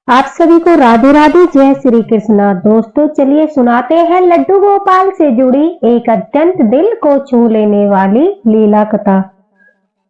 आप सभी को राधे राधे, जय श्री कृष्णा। दोस्तों चलिए सुनाते हैं लड्डू गोपाल से जुड़ी एक अत्यंत दिल को छू लेने वाली लीला कथा,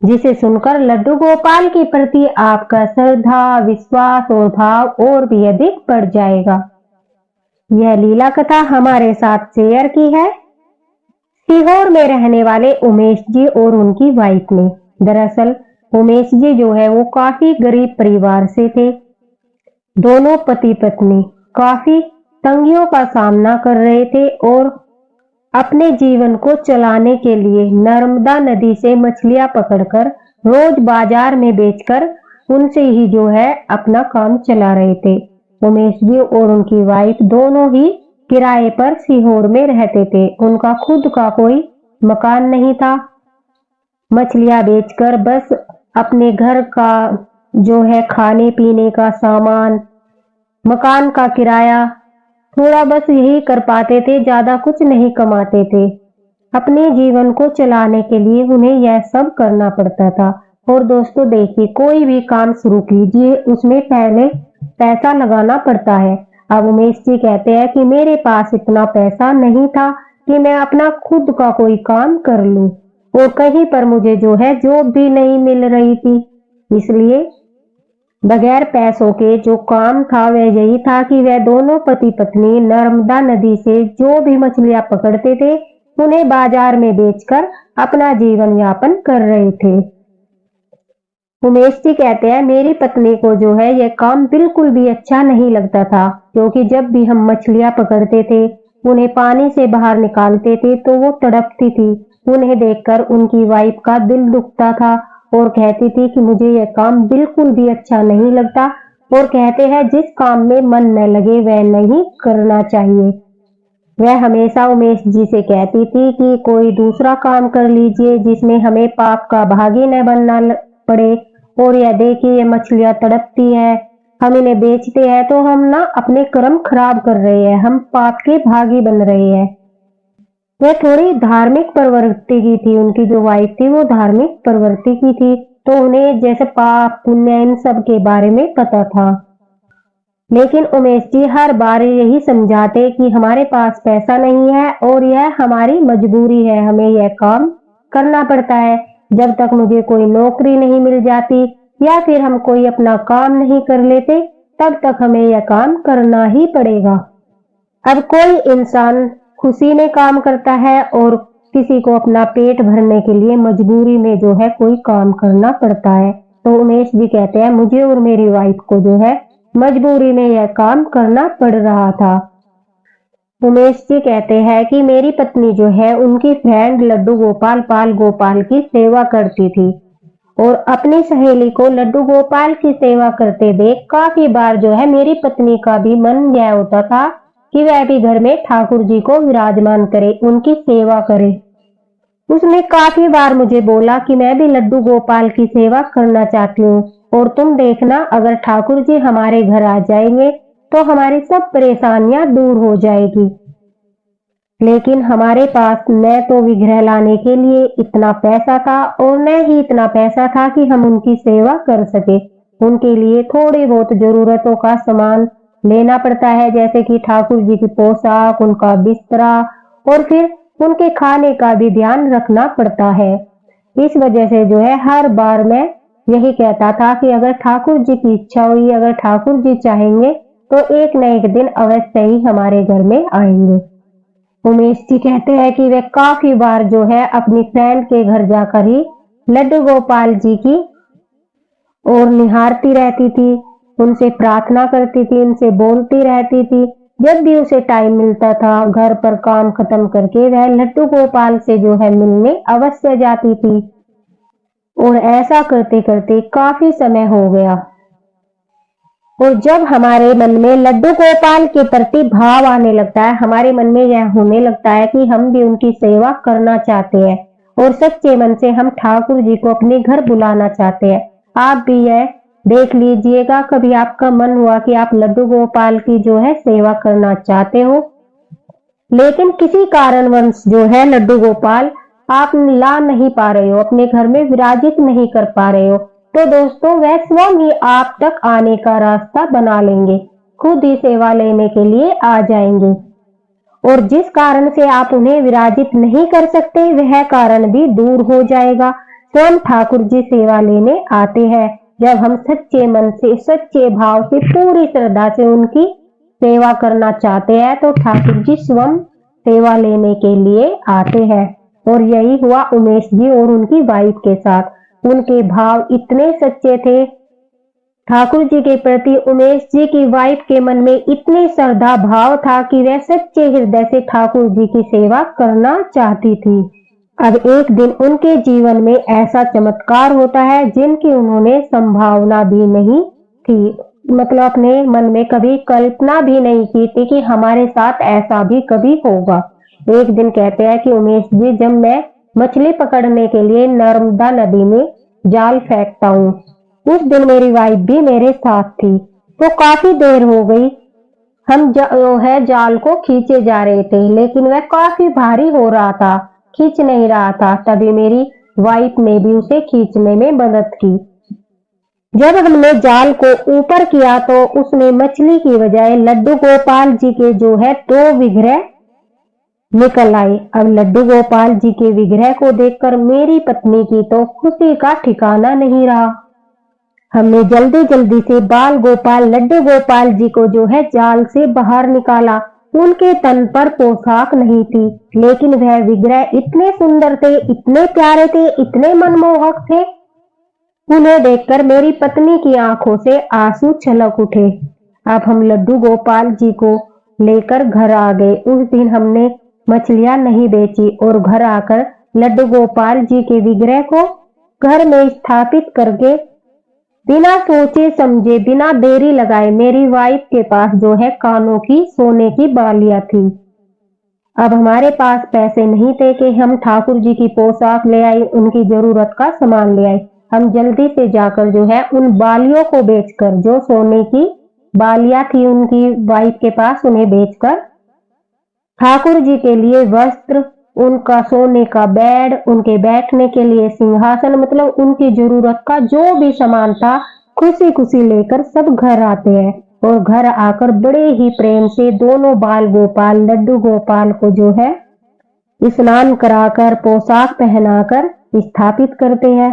जिसे सुनकर लड्डू गोपाल के प्रति आपका श्रद्धा, विश्वास और भाव और भी अधिक बढ़ जाएगा। यह लीला कथा हमारे साथ शेयर की है सीहोर में रहने वाले उमेश जी और उनकी वाइफ ने। दरअसल उमेश जी जो है वो काफी गरीब परिवार से थे। दोनों पति पत्नी काफी तंगियों का सामना कर रहे थे और अपने जीवन को चलाने के लिए नर्मदा नदी से मछलियां पकड़कर रोज बाजार में बेचकर उनसे ही जो है अपना काम चला रहे थे। उमेश जी और उनकी वाइफ दोनों ही किराए पर सीहोर में रहते थे। उनका खुद का कोई मकान नहीं था। मछलियां बेचकर बस अपने घर का जो है खाने पीने का सामान, मकान का किराया, थोड़ा बस यही कर पाते थे, ज्यादा कुछ नहीं कमाते थे। अपने जीवन को चलाने के लिए उन्हें यह सब करना पड़ता था। और दोस्तों देखिए, कोई भी काम शुरू कीजिए उसमें पहले पैसा लगाना पड़ता है। अब उमेश जी कहते हैं कि मेरे पास इतना पैसा नहीं था कि मैं अपना खुद का कोई काम कर लूं, और कहीं पर मुझे जो है जॉब भी नहीं मिल रही थी। इसलिए बगैर पैसों के जो काम था वह यही था कि वह दोनों पति पत्नी नर्मदा नदी से जो भी मछलियां पकड़ते थे उन्हें बाजार में बेचकर अपना जीवन यापन कर रहे थे। उमेश जी कहते हैं मेरी पत्नी को जो है यह काम बिल्कुल भी अच्छा नहीं लगता था, क्योंकि जब भी हम मछलियां पकड़ते थे उन्हें पानी से बाहर निकालते थे तो वो तड़पती थी। उन्हें देखकर उनकी वाइफ का दिल दुखता था और कहती थी कि मुझे यह काम बिल्कुल भी अच्छा नहीं लगता, और कहते हैं जिस काम में मन न लगे वह नहीं करना चाहिए। वह हमेशा उमेश जी से कहती थी कि कोई दूसरा काम कर लीजिए जिसमें हमें पाप का भागी न बनना पड़े। और यह देखिए ये मछलियां तड़पती है, हम इन्हें बेचते हैं तो हम ना अपने कर्म खराब कर रहे हैं, हम पाप के भागी बन रहे हैं। वह थोड़ी धार्मिक प्रवृत्ति की थी। उनकी जो वाइफ थी वो धार्मिक प्रवृत्ति की थी, तो उन्हें जैसे पाप पुण्य इन सब के बारे में पता था। लेकिन उमेश जी हर बार यही समझाते कि हमारे पास पैसा नहीं है और यह हमारी मजबूरी है, हमें यह काम करना पड़ता है। जब तक मुझे कोई नौकरी नहीं मिल जाती या फिर हम कोई अपना काम नहीं कर लेते तब तक हमें यह काम करना ही पड़ेगा। अब कोई इंसान खुशी में काम करता है और किसी को अपना पेट भरने के लिए मजबूरी में जो है कोई काम करना पड़ता है। तो उमेश जी कहते हैं मुझे और मेरी वाइफ को जो है मजबूरी में यह काम करना पड़ रहा था। उमेश जी कहते हैं कि मेरी पत्नी जो है उनकी फ्रेंड लड्डू गोपाल पाल गोपाल की सेवा करती थी, और अपनी सहेली को लड्डू गोपाल की सेवा करते देख काफी बार जो है मेरी पत्नी का भी मन यह होता था कि वह भी घर में ठाकुर जी को विराजमान करे, उनकी सेवा करे। उसने काफी बार मुझे बोला कि मैं भी लड्डू गोपाल की सेवा करना चाहती हूँ, और तुम देखना अगर ठाकुर जी हमारे घर आ जाएंगे तो हमारी सब परेशानियां दूर हो जाएगी। लेकिन हमारे पास न तो विग्रह लाने के लिए इतना पैसा था और न ही इतना पैसा था कि हम उनकी सेवा कर सके। उनके लिए थोड़ी बहुत जरूरतों का सामान लेना पड़ता है, जैसे कि ठाकुर जी की पोशाक, उनका बिस्तरा, और फिर उनके खाने का भी ध्यान रखना पड़ता है। इस वजह से जो है हर बार मैं यही कहता था कि अगर ठाकुर जी की इच्छा हुई, अगर ठाकुर जी चाहेंगे तो एक न एक दिन अवश्य ही हमारे घर में आएंगे। उमेश जी कहते हैं कि वे काफी बार जो है अपनी फ्रेंड के घर जाकर ही लड्डू गोपाल जी की और निहारती रहती थी, उनसे प्रार्थना करती थी, उनसे बोलती रहती थी। जब भी उसे टाइम मिलता था घर पर काम खत्म करके वह लड्डू गोपाल से जो है मिलने अवश्य जाती थी। और ऐसा करते करते काफी समय हो गया, और जब हमारे मन में लड्डू गोपाल के प्रति भाव आने लगता है, हमारे मन में यह होने लगता है कि हम भी उनकी सेवा करना चाहते हैं और सच्चे मन से हम ठाकुर जी को अपने घर बुलाना चाहते हैं। आप भी यह देख लीजिएगा, कभी आपका मन हुआ कि आप लड्डू गोपाल की जो है सेवा करना चाहते हो, लेकिन किसी कारणवश जो है लड्डू गोपाल आप ला नहीं पा रहे हो, अपने घर में विराजित नहीं कर पा रहे हो, तो दोस्तों वह स्वयं ही आप तक आने का रास्ता बना लेंगे, खुद ही सेवा लेने के लिए आ जाएंगे। और जिस कारण से आप उन्हें विराजित नहीं कर सकते वह कारण भी दूर हो जाएगा। स्वयं ठाकुर जी सेवा लेने आते हैं। जब हम सच्चे मन से, सच्चे भाव से, पूरी श्रद्धा से उनकी सेवा करना चाहते हैं तो ठाकुर जी स्वयं सेवा लेने के लिए आते हैं। और यही हुआ उमेश जी और उनकी वाइफ के साथ। उनके भाव इतने सच्चे थे ठाकुर जी के प्रति, उमेश जी की वाइफ के मन में इतनी श्रद्धा भाव था कि वह सच्चे हृदय से ठाकुर जी की सेवा करना चाहती थी। अब एक दिन उनके जीवन में ऐसा चमत्कार होता है जिनकी उन्होंने संभावना भी नहीं थी, मतलब अपने मन में कभी कल्पना भी नहीं की थी कि हमारे साथ ऐसा भी कभी होगा। एक दिन कहते हैं कि उमेश जी, जब मैं मछली पकड़ने के लिए नर्मदा नदी में जाल फेंकता हूँ, उस दिन मेरी वाइफ भी मेरे साथ थी। तो काफी देर हो गई, हम जाल को खींचे जा रहे थे लेकिन वह काफी भारी हो रहा था, खींच नहीं रहा था। तभी मेरी वाइफ ने भी उसे खींचने में मदद की। जब हमने जाल को ऊपर किया तो उसमें मछली की बजाय लड्डू गोपाल जी के जो है 2 विग्रह निकल आए। अब लड्डू गोपाल जी के विग्रह को देखकर मेरी पत्नी की तो खुशी का ठिकाना नहीं रहा। हमने जल्दी जल्दी से बाल गोपाल लड्डू गोपाल जी को जो है जाल से बाहर निकाला। उनके तन पर पोशाक नहीं थी लेकिन वह विग्रह इतने सुंदर थे, इतने प्यारे थे, इतने मनमोहक थे। उन्हें देखकर मेरी पत्नी की आंखों से आंसू छलक उठे। अब हम लड्डू गोपाल जी को लेकर घर आ गए। उस दिन हमने मछलियां नहीं बेची और घर आकर लड्डू गोपाल जी के विग्रह को घर में स्थापित करके बिना सोचे समझे, बिना देरी लगाए मेरी वाइफ के पास जो है कानों की सोने की बालियां थी। अब हमारे पास पैसे नहीं थे कि हम ठाकुर जी की पोशाक ले आए, उनकी जरूरत का सामान ले आए। हम जल्दी से जाकर जो है उन बालियों को बेचकर, जो सोने की बालियां थी उनकी वाइफ के पास, उन्हें बेचकर ठाकुर जी के लिए वस्त्र, उनका सोने का बेड, उनके बैठने के लिए सिंहासन, मतलब उनकी जरूरत का जो भी सामान था खुशी खुशी लेकर सब घर आते हैं। और घर आकर बड़े ही प्रेम से दोनों बाल गोपाल लड्डू गोपाल को जो है स्नान कराकर पोशाक पहनाकर स्थापित करते हैं।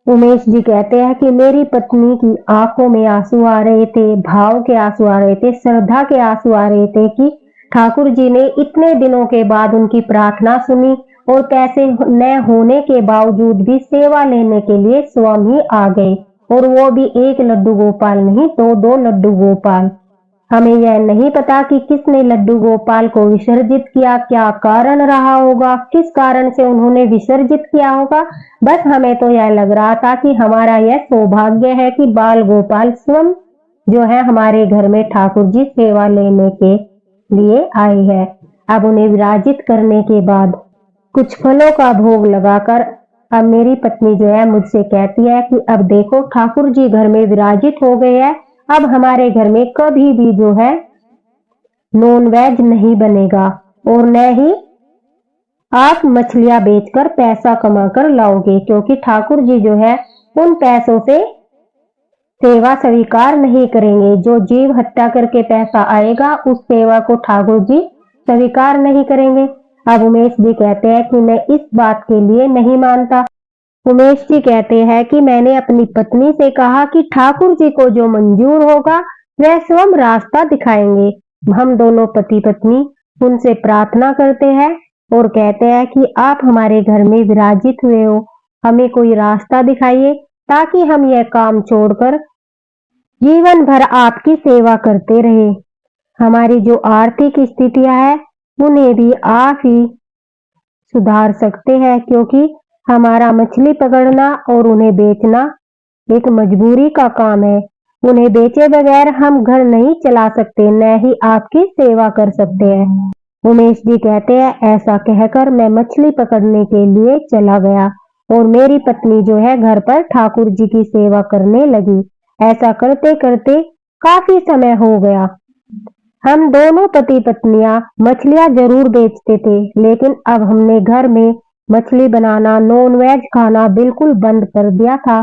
उमेश जी कहते हैं कि मेरी पत्नी की आंखों में आंसू आ रहे थे, भाव के आंसू आ रहे थे, श्रद्धा के आंसू आ रहे थे कि ठाकुर जी ने इतने दिनों के बाद उनकी प्रार्थना सुनी और पैसे न होने के बावजूद भी सेवा लेने के लिए स्वयं ही आ गए। और वो भी एक लड्डू गोपाल नहीं, 2 लड्डू गोपाल। हमें यह नहीं पता कि किसने लड्डू गोपाल को विसर्जित किया, क्या कारण रहा होगा, किस कारण से उन्होंने विसर्जित किया होगा। बस हमें तो यह लग रहा था कि हमारा यह सौभाग्य है कि बाल गोपाल स्वयं जो है हमारे घर में ठाकुर जी सेवा लेने के लिए आए हैं। अब उन्हें विराजित करने के बाद कुछ फलों का भोग लगाकर अब मेरी पत्नी जो है मुझसे कहती है कि अब देखो ठाकुर जी घर में विराजित हो गए हैं, अब हमारे घर में कभी भी जो है नॉन वेज नहीं बनेगा और न ही आप मछलियां बेचकर पैसा कमाकर लाओगे, क्योंकि ठाकुर जी जो है उन पैसों से सेवा स्वीकार नहीं करेंगे। जो जीव हत्या करके पैसा आएगा उस सेवा को ठाकुर जी स्वीकार नहीं करेंगे। अब उमेश जी कहते हैं कि मैं इस बात के लिए नहीं मानता। उमेश जी कहते हैं कि मैंने अपनी पत्नी से कहा कि ठाकुर जी को जो मंजूर होगा वह स्वयं रास्ता दिखाएंगे। हम दोनों पति पत्नी उनसे प्रार्थना करते हैं और कहते हैं कि आप हमारे घर में विराजित हुए हो, हमें कोई रास्ता दिखाइए ताकि हम यह काम छोड़कर जीवन भर आपकी सेवा करते रहे। हमारी जो आर्थिक स्थितियां हैं उन्हें भी आप ही सुधार सकते हैं, क्योंकि हमारा मछली पकड़ना और उन्हें बेचना एक मजबूरी का काम है। उन्हें बेचे बगैर हम घर नहीं चला सकते, न ही आपकी सेवा कर सकते हैं। उमेश जी कहते हैं ऐसा कहकर मैं मछली पकड़ने के लिए चला गया और मेरी पत्नी जो है घर पर ठाकुर जी की सेवा करने लगी। ऐसा करते करते काफी समय हो गया। हम दोनों पति पत्नियां मछलियां जरूर बेचते थे, लेकिन अब हमने घर में मछली बनाना, नॉन वेज खाना बिल्कुल बंद कर दिया था,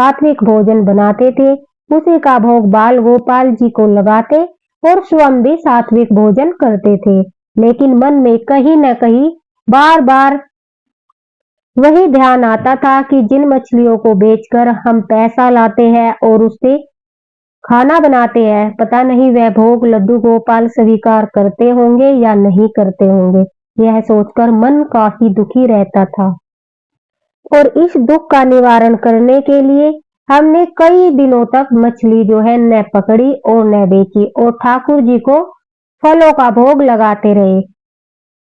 सात्विक भोजन बनाते थे, उसी का भोग बाल गोपाल जी को लगाते और स्वयं भी सात्विक भोजन करते थे। लेकिन मन में कहीं न कहीं बार-बार वही ध्यान आता था कि जिन मछलियों को बेचकर हम पैसा लाते हैं और उससे खाना बनाते हैं, पता नहीं वह भोग लड्डू गोपाल स्वीकार करते होंगे या नहीं करते होंगे। यह सोचकर मन काफी दुखी रहता था और इस दुख का निवारण करने के लिए हमने कई दिनों तक मछली जो है न पकड़ी और न बेची और ठाकुर जी को फलों का भोग लगाते रहे।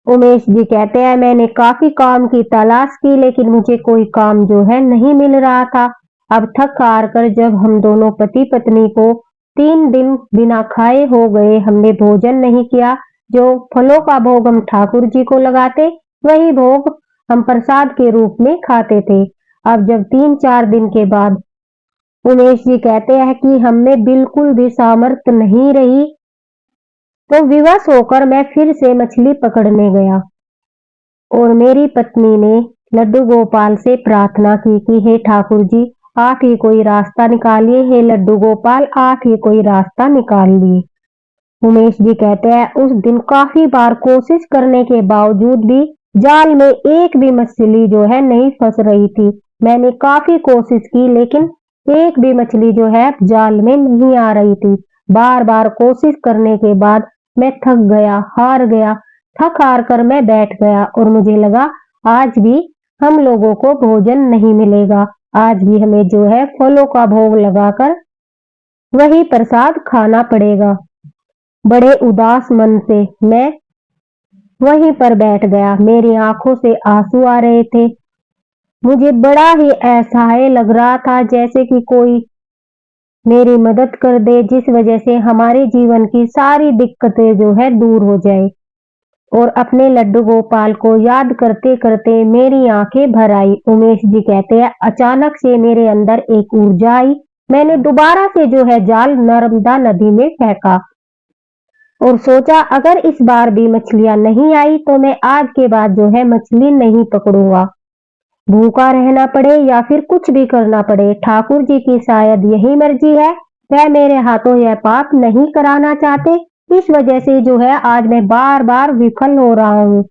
उमेश जी कहते हैं, मैंने काफी काम की तलाश की लेकिन मुझे कोई काम जो है नहीं मिल रहा था। अब थक हार कर जब हम दोनों पति पत्नी को 3 दिन बिना खाए हो गए, हमने भोजन नहीं किया। जो फलों का भोग हम ठाकुर जी को लगाते, वही भोग हम प्रसाद के रूप में खाते थे। अब जब 3-4 दिन के बाद उमेश जी कहते हैं कि हमें बिल्कुल भी सामर्थ्य नहीं रही, तो विवश होकर मैं फिर से मछली पकड़ने गया और मेरी पत्नी ने लड्डू गोपाल से प्रार्थना की कि हे ठाकुर जी, आप ही कोई रास्ता निकालिए। हे लड्डू गोपाल, आप ही कोई रास्ता निकालिए। उमेश जी कहते हैं, उस दिन काफी बार कोशिश करने के बावजूद भी जाल में एक भी मछली जो है नहीं फंस रही थी। मैंने काफी कोशिश की लेकिन एक भी मछली जो है जाल में नहीं आ रही थी। बार बार कोशिश करने के बाद मैं थक गया, हार गया। थक हार कर मैं बैठ गया और मुझे लगा आज भी हम लोगों को भोजन नहीं मिलेगा। आज भी हमें जो है फलों का भोग लगाकर वही प्रसाद खाना पड़ेगा। बड़े उदास मन से मैं वहीं पर बैठ गया। मेरी आंखों से आंसू आ रहे थे। मुझे बड़ा ही असहाय लग रहा था, जैसे कि कोई मेरी मदद कर दे, जिस वजह से हमारे जीवन की सारी दिक्कतें जो है दूर हो जाए। और अपने लड्डू गोपाल को याद करते करते मेरी आंखें भर आई। उमेश जी कहते हैं, अचानक से मेरे अंदर एक ऊर्जा आई। मैंने दोबारा से जो है जाल नर्मदा नदी में फेंका और सोचा अगर इस बार भी मछलियां नहीं आई तो मैं आज के बाद जो है मछली नहीं पकड़ूंगा। भूखा रहना पड़े या फिर कुछ भी करना पड़े, ठाकुर जी की शायद यही मर्जी है। वह मेरे हाथों यह पाप नहीं कराना चाहते, इस वजह से जो है आज मैं बार बार विफल हो रहा हूँ।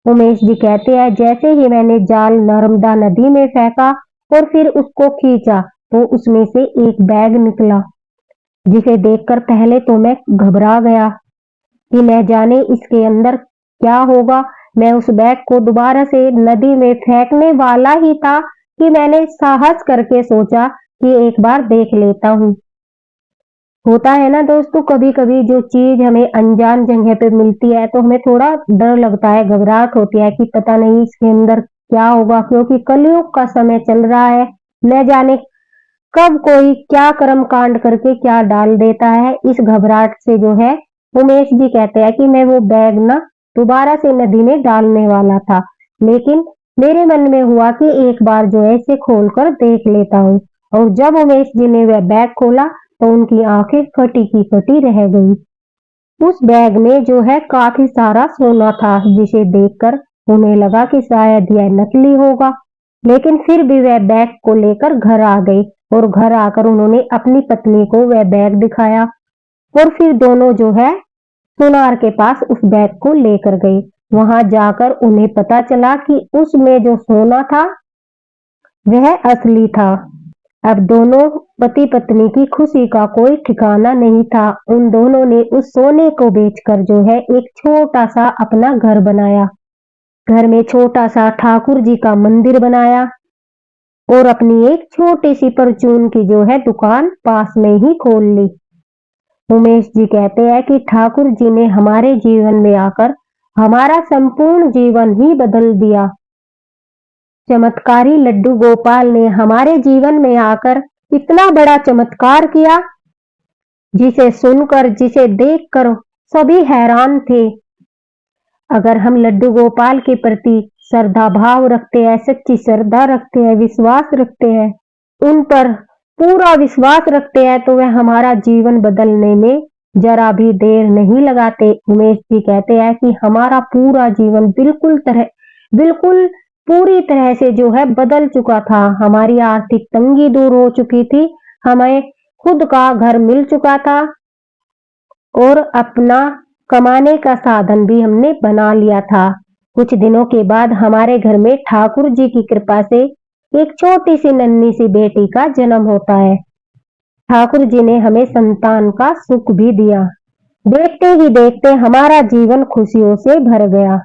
उमेश जी कहते हैं, जैसे ही मैंने जाल नर्मदा नदी में फेंका और फिर उसको खींचा तो उसमें से एक बैग निकला, जिसे देखकर पहले तो मैं घबरा गया कि न जाने इसके अंदर क्या होगा। मैं उस बैग को दोबारा से नदी में फेंकने वाला ही था कि मैंने साहस करके सोचा कि एक बार देख लेता हूँ। होता है ना दोस्तों, कभी कभी जो चीज हमें अनजान जगह पे मिलती है तो हमें थोड़ा डर लगता है, घबराहट होती है कि पता नहीं इसके अंदर क्या होगा, क्योंकि कलयुग का समय चल रहा है। न जाने कब कोई क्या कर्म कांड करके क्या डाल देता है। इस घबराहट से जो है उमेश जी कहते हैं कि मैं वो बैग ना दोबारा से नदी में डालने वाला था, लेकिन मेरे मन में हुआ कि एक बार जो है इसे खोलकर देख लेता हूँ। और जब उमेश जी ने वह बैग खोला तो उनकी आंखें फटी की फटी रह गई। उस बैग में जो है काफी सारा सोना था, जिसे देखकर उन्हें लगा कि शायद यह नकली होगा, लेकिन फिर भी वह बैग को लेकर घर आ गई और घर आकर उन्होंने अपनी पत्नी को वह बैग दिखाया और फिर दोनों जो है सुनार के पास उस बैग को लेकर गए। वहां जाकर उन्हें पता चला कि उसमें जो सोना था वह असली था। अब दोनों पति पत्नी की खुशी का कोई ठिकाना नहीं था। उन दोनों ने उस सोने को बेचकर जो है एक छोटा सा अपना घर बनाया। घर में छोटा सा ठाकुर जी का मंदिर बनाया और अपनी एक छोटी सी परचून की जो है दुकान पास में ही खोल ली। उमेश जी कहते हैं कि ठाकुर जी ने हमारे जीवन में आकर हमारा संपूर्ण जीवन ही बदल दिया। चमत्कारी लड्डू गोपाल ने हमारे जीवन में आकर इतना बड़ा चमत्कार किया, जिसे सुनकर जिसे देखकर सभी हैरान थे। अगर हम लड्डू गोपाल के प्रति श्रद्धा भाव रखते हैं, सच्ची श्रद्धा रखते हैं, विश्वास रखते हैं, उन पर पूरा विश्वास रखते हैं, तो वह हमारा जीवन बदलने में जरा भी देर नहीं लगाते। उमेश जी कहते हैं कि हमारा पूरा जीवन बिल्कुल पूरी तरह से जो है बदल चुका था। हमारी आर्थिक तंगी दूर हो चुकी थी, हमें खुद का घर मिल चुका था और अपना कमाने का साधन भी हमने बना लिया था। कुछ दिनों के बाद हमारे घर में ठाकुर जी की कृपा से एक छोटी सी नन्ही सी बेटी का जन्म होता है। ठाकुर जी ने हमें संतान का सुख भी दिया। देखते ही देखते हमारा जीवन खुशियों से भर गया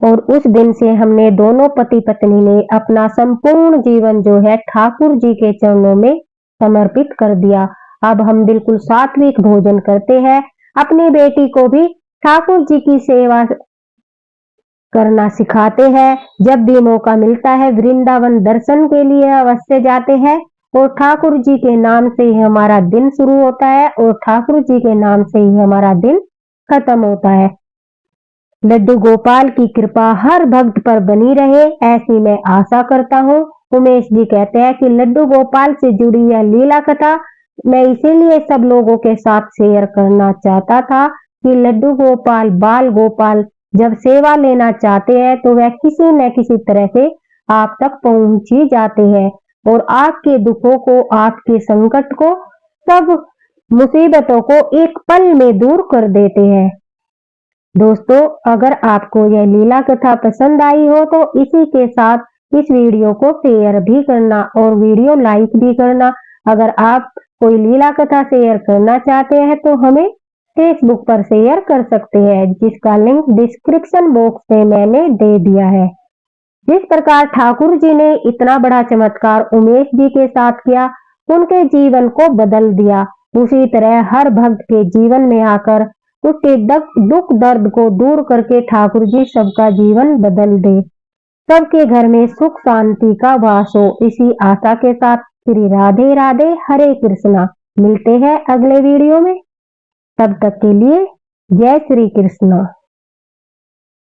और उस दिन से हमने दोनों पति पत्नी ने अपना संपूर्ण जीवन जो है ठाकुर जी के चरणों में समर्पित कर दिया। अब हम बिल्कुल सात्विक भोजन करते हैं। अपनी बेटी को भी ठाकुर जी की सेवा करना सिखाते हैं। जब भी मौका मिलता है वृंदावन दर्शन के लिए अवश्य जाते हैं और ठाकुर जी के नाम से ही हमारा दिन शुरू होता है और ठाकुर जी के नाम से ही हमारा दिन खत्म होता है। लड्डू गोपाल की कृपा हर भक्त पर बनी रहे, ऐसी मैं आशा करता हूँ। उमेश जी कहते हैं कि लड्डू गोपाल से जुड़ी यह लीला कथा मैं इसीलिए सब लोगों के साथ शेयर करना चाहता था कि लड्डू गोपाल बाल गोपाल जब सेवा लेना चाहते हैं तो वह किसी न किसी तरह से आप तक पहुंच ही जाते हैं और आपके दुखों को, आपके संकट को, सब मुसीबतों को एक पल में दूर कर देते हैं। दोस्तों, अगर आपको यह लीला कथा पसंद आई हो तो इसी के साथ इस वीडियो को शेयर भी करना और वीडियो लाइक भी करना। अगर आप कोई लीला कथा शेयर करना चाहते हैं तो हमें फेसबुक पर शेयर कर सकते हैं, जिसका लिंक डिस्क्रिप्शन बॉक्स में मैंने दे दिया है। जिस प्रकार ठाकुर जी ने इतना बड़ा चमत्कार उमेश जी के साथ किया, उनके जीवन को बदल दिया, उसी तरह हर भक्त के जीवन में आकर उसके दुख दर्द को दूर करके ठाकुर जी सबका जीवन बदल दे, सबके घर में सुख शांति का वास हो। इसी आशा के साथ श्री राधे राधे, हरे कृष्णा। मिलते हैं अगले वीडियो में, तब तक के लिए जय श्री कृष्णा।